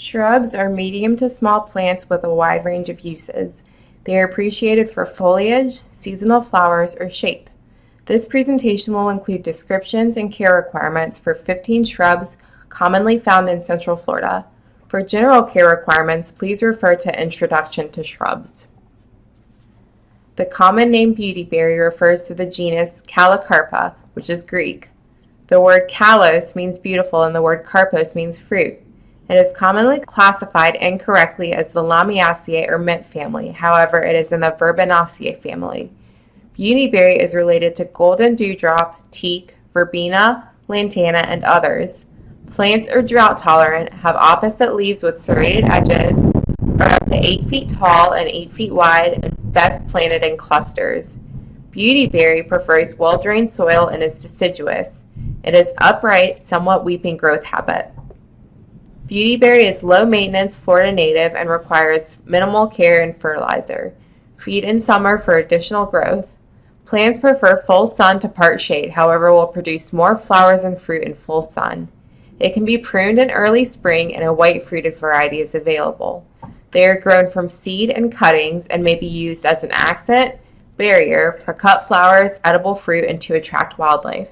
Shrubs are medium to small plants with a wide range of uses. They are appreciated for foliage, seasonal flowers, or shape. This presentation will include descriptions and care requirements for 15 shrubs commonly found in Central Florida. For general care requirements, please refer to Introduction to Shrubs. The common name beautyberry refers to the genus Calocarpa, which is Greek. The word kalos means beautiful and the word karpos means fruit. It is commonly classified incorrectly as the Lamiaceae or mint family. However, it is in the Verbenaceae family. Beautyberry is related to golden dewdrop, teak, verbena, lantana, and others. Plants are drought tolerant, have opposite leaves with serrated edges, are up to 8 feet tall and 8 feet wide, and best planted in clusters. Beautyberry prefers well-drained soil and is deciduous. It is upright, somewhat weeping growth habit. Beautyberry is low maintenance, Florida native, and requires minimal care and fertilizer. Feed in summer for additional growth. Plants prefer full sun to part shade, however will produce more flowers and fruit in full sun. It can be pruned in early spring and a white fruited variety is available. They are grown from seed and cuttings and may be used as an accent, barrier for cut flowers, edible fruit, and to attract wildlife.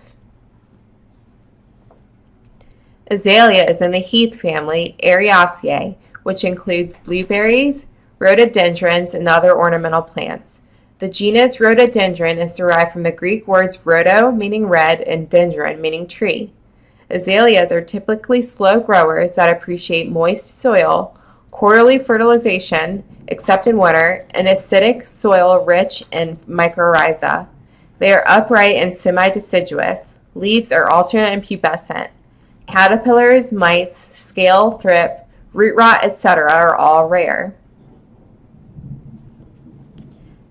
Azalea is in the heath family, Eriaceae, which includes blueberries, rhododendrons, and other ornamental plants. The genus rhododendron is derived from the Greek words rhodo, meaning red, and dendron, meaning tree. Azaleas are typically slow growers that appreciate moist soil, quarterly fertilization, except in winter, and acidic soil rich in mycorrhiza. They are upright and semi-deciduous. Leaves are alternate and pubescent. Caterpillars, mites, scale thrip, root rot, etc. are all rare.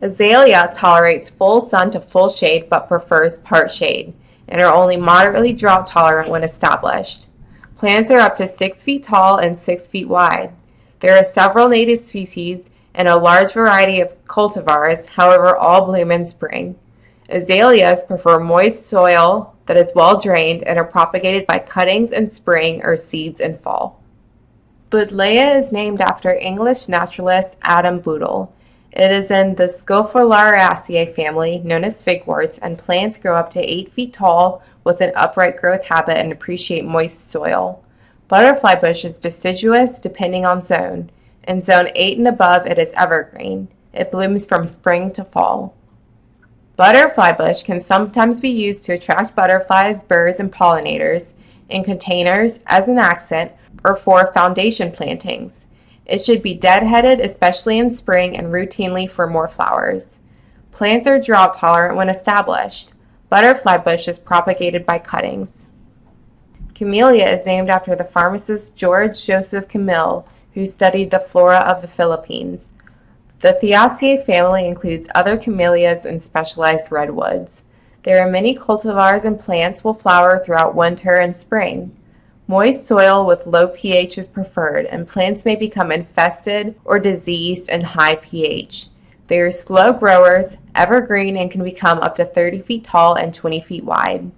Azalea tolerates full sun to full shade but prefers part shade and are only moderately drought tolerant when established. Plants are up to 6 feet tall and 6 feet wide. There are several native species and a large variety of cultivars, however all bloom in spring. Azaleas prefer moist soil that is well drained and are propagated by cuttings in spring or seeds in fall. Buddleia is named after English naturalist Adam Boodle. It is in the Scopholariaceae family, known as figworts, and plants grow up to 8 feet tall with an upright growth habit and appreciate moist soil. Butterfly bush is deciduous depending on zone. In zone 8 and above, it is evergreen. It blooms from spring to fall. Butterfly bush can sometimes be used to attract butterflies, birds, and pollinators in containers as an accent or for foundation plantings. It should be deadheaded, especially in spring, and routinely for more flowers. Plants are drought tolerant when established. Butterfly bush is propagated by cuttings. Camellia is named after the pharmacist George Joseph Camille, who studied the flora of the Philippines. The Theaceae family includes other camellias and specialized redwoods. There are many cultivars and plants will flower throughout winter and spring. Moist soil with low pH is preferred, and plants may become infested or diseased in high pH. They are slow growers, evergreen, and can become up to 30 feet tall and 20 feet wide.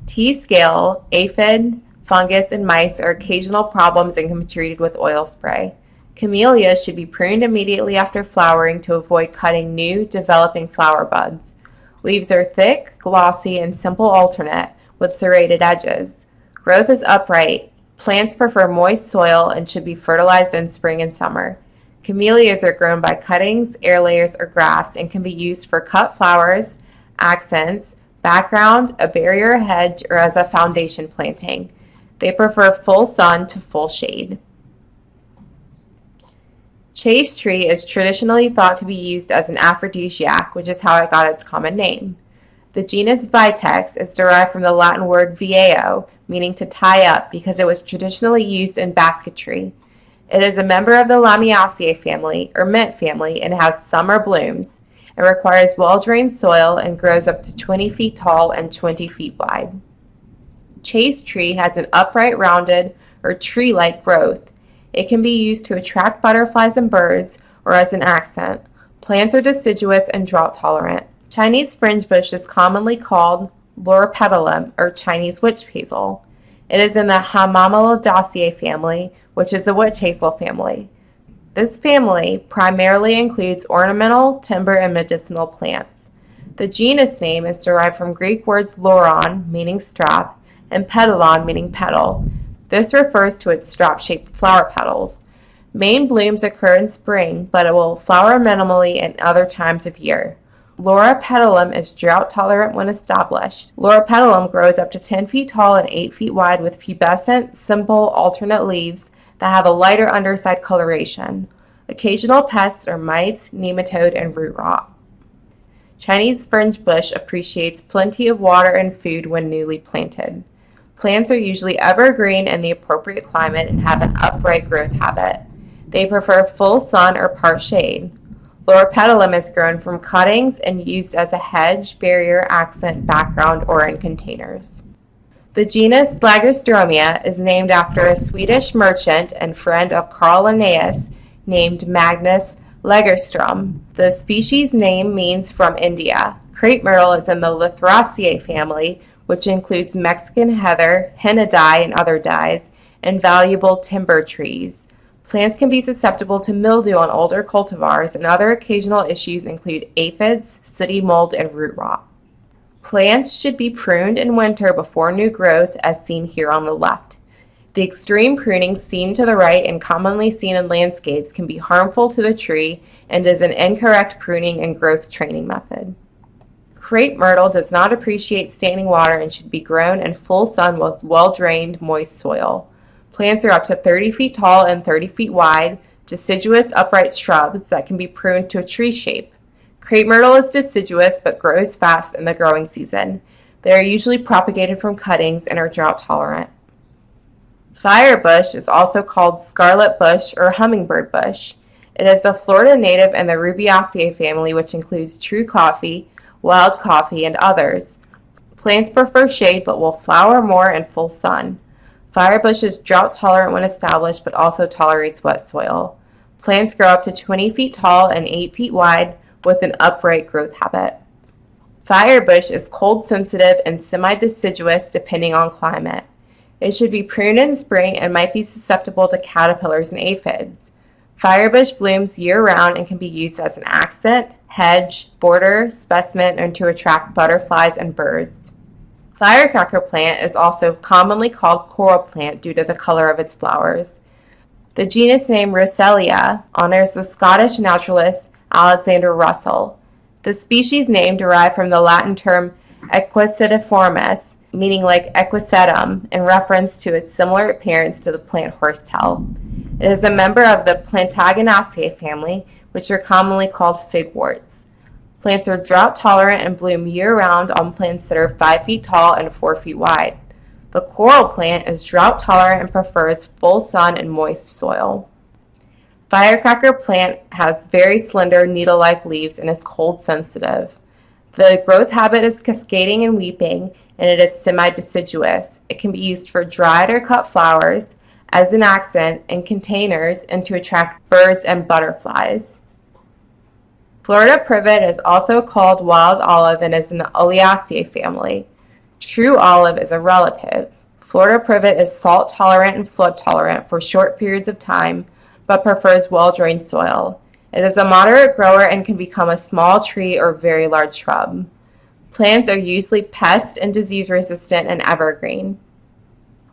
Tea-scale, aphid, fungus, and mites are occasional problems and can be treated with oil spray. Camellias should be pruned immediately after flowering to avoid cutting new, developing flower buds. Leaves are thick, glossy, and simple alternate with serrated edges. Growth is upright. Plants prefer moist soil and should be fertilized in spring and summer. Camellias are grown by cuttings, air layers, or grafts and can be used for cut flowers, accents, background, a barrier hedge, or as a foundation planting. They prefer full sun to full shade. Chase tree is traditionally thought to be used as an aphrodisiac, which is how it got its common name. The genus Vitex is derived from the Latin word vieo, meaning to tie up, because it was traditionally used in basketry. It is a member of the Lamiaceae family, or mint family, and has summer blooms. It requires well-drained soil and grows up to 20 feet tall and 20 feet wide. Chase tree has an upright, rounded, or tree-like growth. It can be used to attract butterflies and birds or as an accent. Plants are deciduous and drought tolerant. Chinese fringe bush is commonly called loropetalum or Chinese witch hazel. It is in the Hamamalidaceae family, which is the witch hazel family. This family primarily includes ornamental, timber, and medicinal plants. The genus name is derived from Greek words lauron, meaning strap, and pedalon, meaning petal. This refers to its strap-shaped flower petals. Main blooms occur in spring, but it will flower minimally in other times of year. Laura petalum is drought tolerant when established. Laura petalum grows up to 10 feet tall and 8 feet wide with pubescent, simple, alternate leaves that have a lighter underside coloration. Occasional pests are mites, nematode, and root rot. Chinese fringe bush appreciates plenty of water and food when newly planted. Plants are usually evergreen in the appropriate climate and have an upright growth habit. They prefer full sun or part shade. Laura petalum is grown from cuttings and used as a hedge, barrier, accent, background, or in containers. The genus Lagerstromia is named after a Swedish merchant and friend of Carl Linnaeus named Magnus Lagerström. The species name means from India. Crepe myrtle is in the Lythraceae family, which includes Mexican heather, henna dye, and other dyes, and valuable timber trees. Plants can be susceptible to mildew on older cultivars, and other occasional issues include aphids, sooty mold, and root rot. Plants should be pruned in winter before new growth, as seen here on the left. The extreme pruning seen to the right and commonly seen in landscapes can be harmful to the tree and is an incorrect pruning and growth training method. Crepe myrtle does not appreciate standing water and should be grown in full sun with well-drained, moist soil. Plants are up to 30 feet tall and 30 feet wide, deciduous upright shrubs that can be pruned to a tree shape. Crepe myrtle is deciduous but grows fast in the growing season. They are usually propagated from cuttings and are drought tolerant. Firebush is also called scarlet bush or hummingbird bush. It is a Florida native in the Rubiaceae family, which includes true coffee, wild coffee, and others. Plants prefer shade but will flower more in full sun. Firebush is drought tolerant when established but also tolerates wet soil. Plants grow up to 20 feet tall and 8 feet wide with an upright growth habit. Firebush is cold sensitive and semi-deciduous depending on climate. It should be pruned in spring and might be susceptible to caterpillars and aphids. Firebush blooms year-round and can be used as an accent, hedge, border, specimen, and to attract butterflies and birds. Firecracker plant is also commonly called coral plant due to the color of its flowers. The genus name Roselia honors the Scottish naturalist Alexander Russell. The species name derived from the Latin term equisetiformis, meaning like equisetum, in reference to its similar appearance to the plant horsetail. It is a member of the Plantagenaceae family, which are commonly called figworts. Plants are drought tolerant and bloom year-round on plants that are 5 feet tall and 4 feet wide. The coral plant is drought tolerant and prefers full sun and moist soil. Firecracker plant has very slender needle-like leaves and is cold sensitive. The growth habit is cascading and weeping, and it is semi-deciduous. It can be used for dried or cut flowers, as an accent, in containers, and to attract birds and butterflies. Florida privet is also called wild olive and is in the Oleaceae family. True olive is a relative. Florida privet is salt tolerant and flood tolerant for short periods of time, but prefers well-drained soil. It is a moderate grower and can become a small tree or very large shrub. Plants are usually pest and disease resistant and evergreen.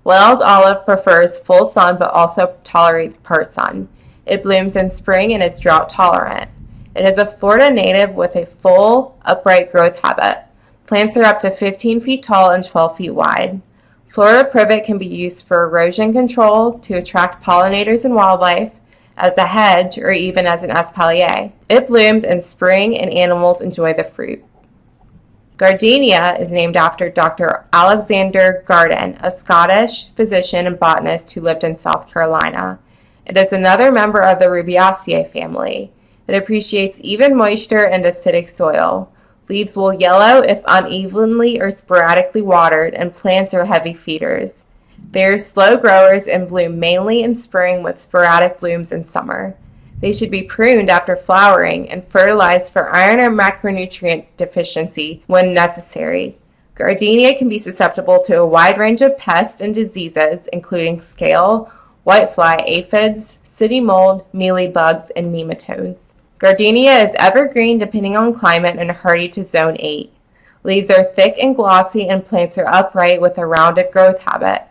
Wild olive prefers full sun but also tolerates part sun. It blooms in spring and is drought tolerant. It is a Florida native with a full, upright growth habit. Plants are up to 15 feet tall and 12 feet wide. Florida privet can be used for erosion control, to attract pollinators and wildlife, as a hedge, or even as an espalier. It blooms in spring and animals enjoy the fruit. Gardenia is named after Dr. Alexander Garden, a Scottish physician and botanist who lived in South Carolina. It is another member of the Rubiaceae family. It appreciates even moisture and acidic soil. Leaves will yellow if unevenly or sporadically watered, and plants are heavy feeders. They are slow growers and bloom mainly in spring with sporadic blooms in summer. They should be pruned after flowering and fertilized for iron or macronutrient deficiency when necessary. Gardenia can be susceptible to a wide range of pests and diseases, including scale, whitefly, aphids, sooty mold, mealybugs, and nematodes. Gardenia is evergreen depending on climate and hardy to zone 8. Leaves are thick and glossy and plants are upright with a rounded growth habit.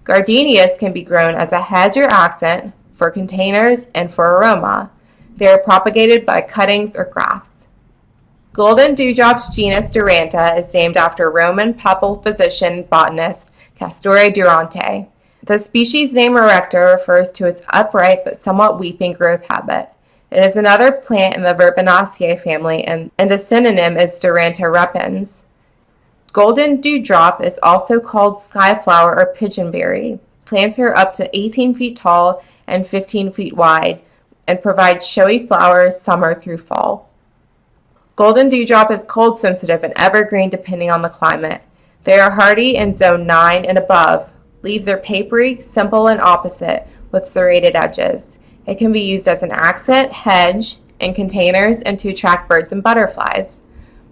Gardenias can be grown as a hedge or accent, for containers, and for aroma. They are propagated by cuttings or grafts. Golden dewdrops genus Duranta is named after Roman papal physician botanist Castore Durante. The species name erecta refers to its upright but somewhat weeping growth habit. It is another plant in the Verbenaceae family, and a synonym is Duranta repens. Golden dewdrop is also called skyflower or pigeonberry. Plants are up to 18 feet tall and 15 feet wide and provide showy flowers summer through fall. Golden dewdrop is cold sensitive and evergreen depending on the climate. They are hardy in zone 9 and above. Leaves are papery, simple, and opposite with serrated edges. It can be used as an accent, hedge, in containers, and to attract birds and butterflies.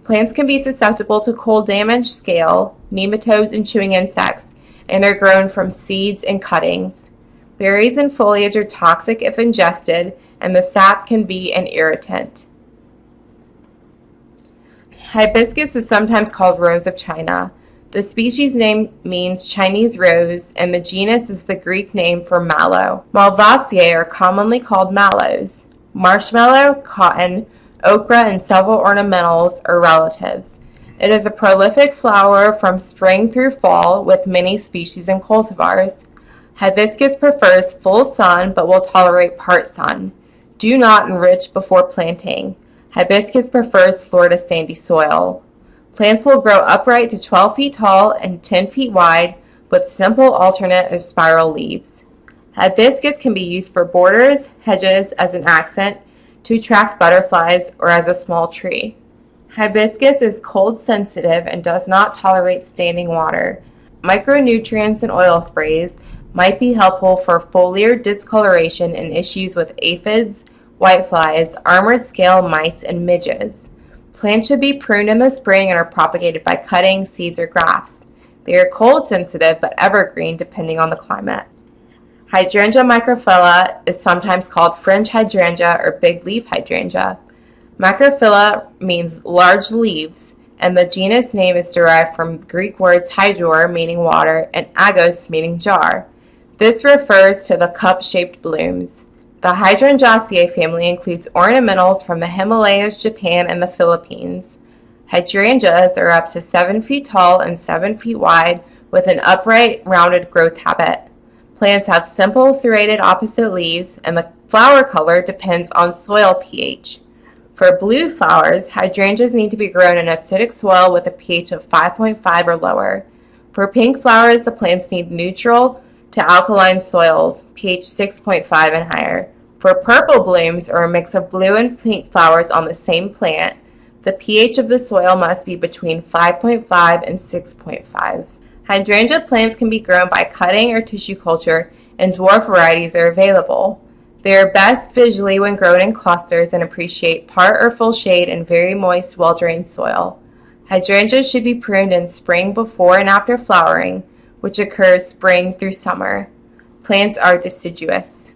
Plants can be susceptible to cold damage, scale, nematodes, and chewing insects, and are grown from seeds and cuttings. Berries and foliage are toxic if ingested, and the sap can be an irritant. Hibiscus is sometimes called rose of China. The species name means Chinese rose, and the genus is the Greek name for mallow. Malvaceae are commonly called mallows. Marshmallow, cotton, okra, and several ornamentals are relatives. It is a prolific flower from spring through fall with many species and cultivars. Hibiscus prefers full sun but will tolerate part sun. Do not enrich before planting. Hibiscus prefers Florida sandy soil. Plants will grow upright to 12 feet tall and 10 feet wide with simple alternate or spiral leaves. Hibiscus can be used for borders, hedges, as an accent, to attract butterflies, or as a small tree. Hibiscus is cold sensitive and does not tolerate standing water. Micronutrients and oil sprays might be helpful for foliar discoloration and issues with aphids, whiteflies, armored scale mites, and midges. Plants should be pruned in the spring and are propagated by cutting, seeds, or grafts. They are cold sensitive but evergreen depending on the climate. Hydrangea microphylla is sometimes called French hydrangea or big leaf hydrangea. Microphylla means large leaves, and the genus name is derived from Greek words hydror, meaning water, and agos, meaning jar. This refers to the cup-shaped blooms. The Hydrangeaceae family includes ornamentals from the Himalayas, Japan, and the Philippines. Hydrangeas are up to 7 feet tall and 7 feet wide with an upright, rounded growth habit. Plants have simple, serrated opposite leaves, and the flower color depends on soil pH. For blue flowers, hydrangeas need to be grown in acidic soil with a pH of 5.5 or lower. For pink flowers, the plants need neutral to alkaline soils, pH 6.5 and higher. For purple blooms, or a mix of blue and pink flowers on the same plant, the pH of the soil must be between 5.5 and 6.5. Hydrangea plants can be grown by cutting or tissue culture, and dwarf varieties are available. They are best visually when grown in clusters and appreciate part or full shade in very moist, well-drained soil. Hydrangeas should be pruned in spring before and after flowering, which occurs spring through summer. Plants are deciduous.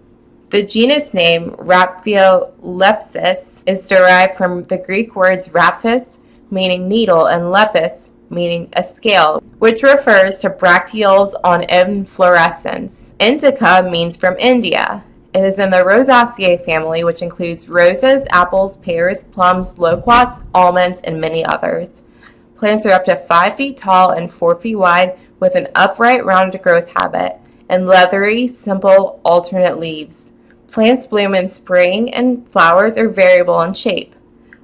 The genus name Rhaphiyolepis is derived from the Greek words rhaphis, meaning needle, and lepis, meaning a scale, which refers to bracteoles on inflorescence. Indica means from India. It is in the Rosaceae family, which includes roses, apples, pears, plums, loquats, almonds, and many others. Plants are up to 5 feet tall and 4 feet wide with an upright, rounded growth habit and leathery, simple, alternate leaves. Plants bloom in spring and flowers are variable in shape.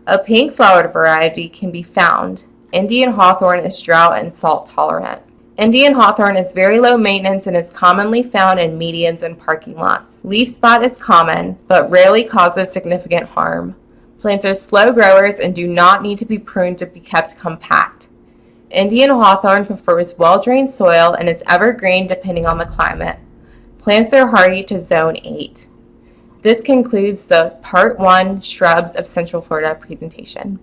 A pink flowered variety can be found. Indian hawthorn is drought and salt tolerant. Indian hawthorn is very low maintenance and is commonly found in medians and parking lots. Leaf spot is common, but rarely causes significant harm. Plants are slow growers and do not need to be pruned to be kept compact. Indian hawthorn prefers well-drained soil and is evergreen depending on the climate. Plants are hardy to zone 8. This concludes the Part 1 Shrubs of Central Florida presentation.